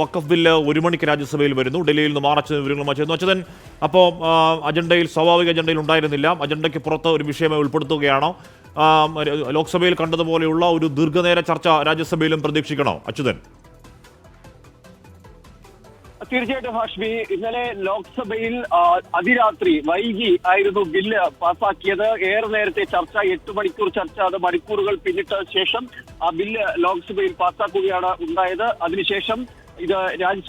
വഖഫ് bill 1 മണിക്ക് രാജ്യസഭയിൽ വരുന്നു. ഡൽഹിയിൽ നിന്ന് മാർച്ച് വിവരങ്ങളുമായി ചേർന്നു. അച്യുതൻ, അപ്പോൾ അജണ്ടയിൽ സ്വാഭാവിക അജണ്ടയിൽ ഉണ്ടായിരുന്നില്ല. അജണ്ടയ്ക്ക് പുറത്ത് ഒരു വിഷയമായി ഉൾപ്പെടുത്തുകയാണോ? ലോക്സഭയിൽ കണ്ടതുപോലെയുള്ള ഒരു ദീർഘനേര ചർച്ച രാജ്യസഭയിലും പ്രതീക്ഷിക്കണോ അച്യുതൻ? തീർച്ചയായിട്ടും ഹാഷ്മി, ഇന്നലെ ലോക്സഭയിൽ അതിരാത്രി വൈകി ആയിരുന്നു ബില്ല് പാസാക്കിയത്. ഏറെ നേരത്തെ ചർച്ച, 8 മണിക്കൂർ ചർച്ച, അത് മണിക്കൂറുകൾ പിന്നിട്ട ശേഷം ആ ബില്ല് ലോക്സഭയിൽ പാസാക്കുകയാണ് ഉണ്ടായത്. അതിനുശേഷം ഇത്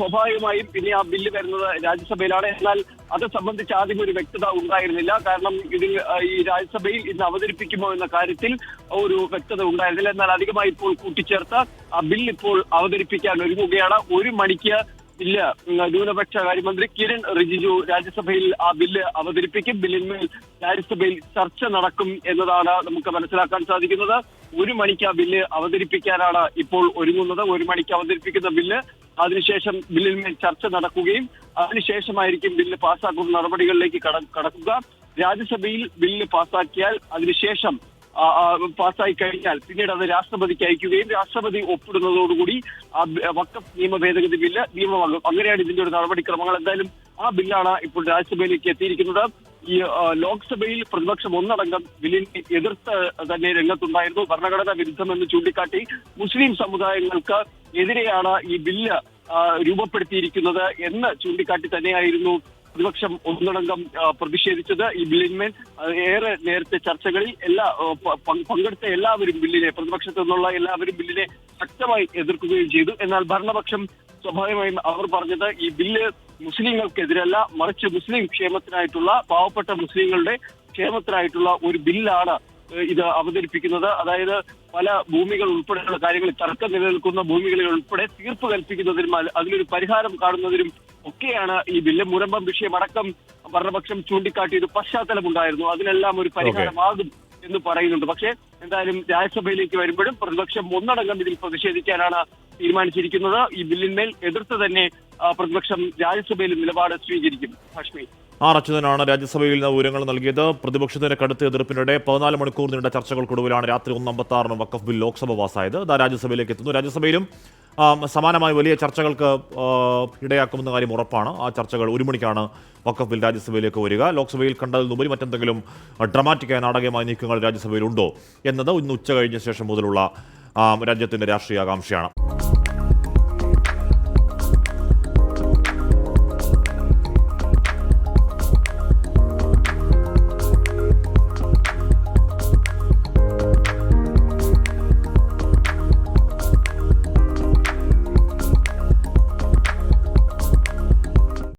സ്വാഭാവികമായും പിന്നെ ആ ബില്ല് വരുന്നത് രാജ്യസഭയിലാണ്. എന്നാൽ അത് സംബന്ധിച്ച് ആദ്യം ഒരു വ്യക്തത ഉണ്ടായിരുന്നില്ല. കാരണം ഇതിൽ ഈ രാജ്യസഭയിൽ ഇന്ന് അവതരിപ്പിക്കുമോ എന്ന കാര്യത്തിൽ ഒരു വ്യക്തത ഉണ്ടായിരുന്നില്ല. എന്നാൽ അധികമായി ഇപ്പോൾ കൂട്ടിച്ചേർത്ത് ആ ബില്ല് ഇപ്പോൾ അവതരിപ്പിക്കാൻ ഒരുങ്ങുകയാണ്. 1 മണിക്ക് ബില്ല് ന്യൂനപക്ഷ കാര്യമന്ത്രി കിരൺ റിജിജു രാജ്യസഭയിൽ ആ ബില്ല് അവതരിപ്പിക്കും. ബില്ലിന്മേൽ രാജ്യസഭയിൽ ചർച്ച നടക്കും എന്നതാണ് നമുക്ക് മനസ്സിലാക്കാൻ സാധിക്കുന്നത്. 1 മണിക്ക് ആ ബില്ല് അവതരിപ്പിക്കാനാണ് ഇപ്പോൾ ഒരുങ്ങുന്നത്. 1 മണിക്ക് അവതരിപ്പിക്കുന്ന ബില്ല്, അതിനുശേഷം ബില്ലിന്മേൽ ചർച്ച നടക്കുകയും അതിനുശേഷമായിരിക്കും ബില്ല് പാസ്സാക്കുന്ന നടപടികളിലേക്ക് കടക്കുക. രാജ്യസഭയിൽ ബില്ല് പാസ്സാക്കിയാൽ അതിനുശേഷം പാസ്സായി കഴിഞ്ഞാൽ പിന്നീട് അത് രാഷ്ട്രപതിക്ക് അയക്കുകയും രാഷ്ട്രപതി ഒപ്പിടുന്നതോടുകൂടി വഖഫ് നിയമ ഭേദഗതി ബില്ല് നിയമമാകും. അങ്ങനെയാണ് ഇതിന്റെ ഒരു നടപടിക്രമങ്ങൾ. എന്തായാലും ആ ബില്ലാണ് ഇപ്പോൾ രാജ്യസഭയിലേക്ക് എത്തിയിരിക്കുന്നത്. ഈ ലോക്സഭയിൽ പ്രതിപക്ഷം ഒന്നടങ്കം ബില്ലിനെ എതിർത്ത് തന്നെ രംഗത്തുണ്ടായിരുന്നു. ഭരണഘടനാ വിരുദ്ധമെന്ന് ചൂണ്ടിക്കാട്ടി മുസ്ലിം സമുദായങ്ങൾക്ക് എതിരെയാണ് ഈ ബില്ല് രൂപപ്പെടുത്തിയിരിക്കുന്നത് എന്ന് ചൂണ്ടിക്കാട്ടി തന്നെയായിരുന്നു പ്രതിപക്ഷം ഒന്നടങ്കം പ്രതിഷേധിച്ചത്. ഈ ബില്ലിന്മേൽ ഏറെ നേരത്തെ ചർച്ചകളിൽ പങ്കെടുത്ത എല്ലാവരും ബില്ലിനെ, പ്രതിപക്ഷത്തു നിന്നുള്ള എല്ലാവരും ബില്ലിനെ ശക്തമായി എതിർക്കുകയും ചെയ്തു. എന്നാൽ ഭരണപക്ഷം സ്വാഭാവികമായും അവർ പറഞ്ഞത് ഈ ബില്ല് മുസ്ലിങ്ങൾക്കെതിരല്ല, മറിച്ച് മുസ്ലിം ക്ഷേമത്തിനായിട്ടുള്ള, പാവപ്പെട്ട മുസ്ലിങ്ങളുടെ ക്ഷേമത്തിനായിട്ടുള്ള ഒരു ബില്ലാണ് ഇത് അവതരിപ്പിക്കുന്നത്. അതായത് പല ഭൂമികൾ ഉൾപ്പെടെയുള്ള കാര്യങ്ങളിൽ, തർക്കം നിലനിൽക്കുന്ന ഭൂമികളിൽ ഉൾപ്പെടെ തീർപ്പ് കൽപ്പിക്കുന്നതിനും അതിലൊരു പരിഹാരം കാണുന്നതിനും ഒക്കെയാണ് ഈ ബില്ല്. മുരമ്പം വിഷയമടക്കം ഭരണപക്ഷം ചൂണ്ടിക്കാട്ടിയത് പശ്ചാത്തലമുണ്ടായിരുന്നു. അതിനെല്ലാം ഒരു പരിഹാരമാകും എന്ന് പറയുന്നുണ്ട്. പക്ഷേ എന്തായാലും രാജ്യസഭയിലേക്ക് വരുമ്പോഴും പ്രതിപക്ഷം ഒന്നടങ്കം ഇതിൽ പ്രതിഷേധിക്കാനാണ് തീരുമാനിച്ചിരിക്കുന്നത്. ഈ ബില്ലിന്മേൽ എതിർത്ത് തന്നെ പ്രതിപക്ഷം രാജ്യസഭയിൽ നിലപാട് സ്വീകരിക്കും. ഹാഷ്മി, അച്യുതനാണ് രാജ്യസഭയിൽ വിവരങ്ങൾ നൽകിയത്. പ്രതിപക്ഷത്തിന്റെ കടുത്ത എതിർപ്പിനിടെ 14 മണിക്കൂർ നീണ്ട ചർച്ചകൾക്കൊടുവിലാണ് രാത്രി 1:56 വഖഫ് ബിൽ ലോക്സഭ പാസ്സായത്. രാജ്യസഭയിലേക്ക് എത്തുന്നു. രാജ്യസഭയിലും സമാനമായ വലിയ ചർച്ചകൾക്ക് ഇടയാക്കുമെന്ന കാര്യം ഉറപ്പാണ്. ആ ചർച്ചകൾ 1 മണിക്കാണ് വഖഫ് ബിൽ രാജ്യസഭയിലേക്ക് വരിക. ലോക്സഭയിൽ കണ്ടതിനുപരി മറ്റെന്തെങ്കിലും ഡ്രമാറ്റിക്കായ നാടകീയമായ നീക്കങ്ങൾ രാജ്യസഭയിലുണ്ടോ എന്നത് ഇന്ന് ഉച്ച കഴിഞ്ഞ ശേഷം മുതലുള്ള രാജ്യത്തിന്റെ രാഷ്ട്രീയ ആകാംക്ഷയാണ്.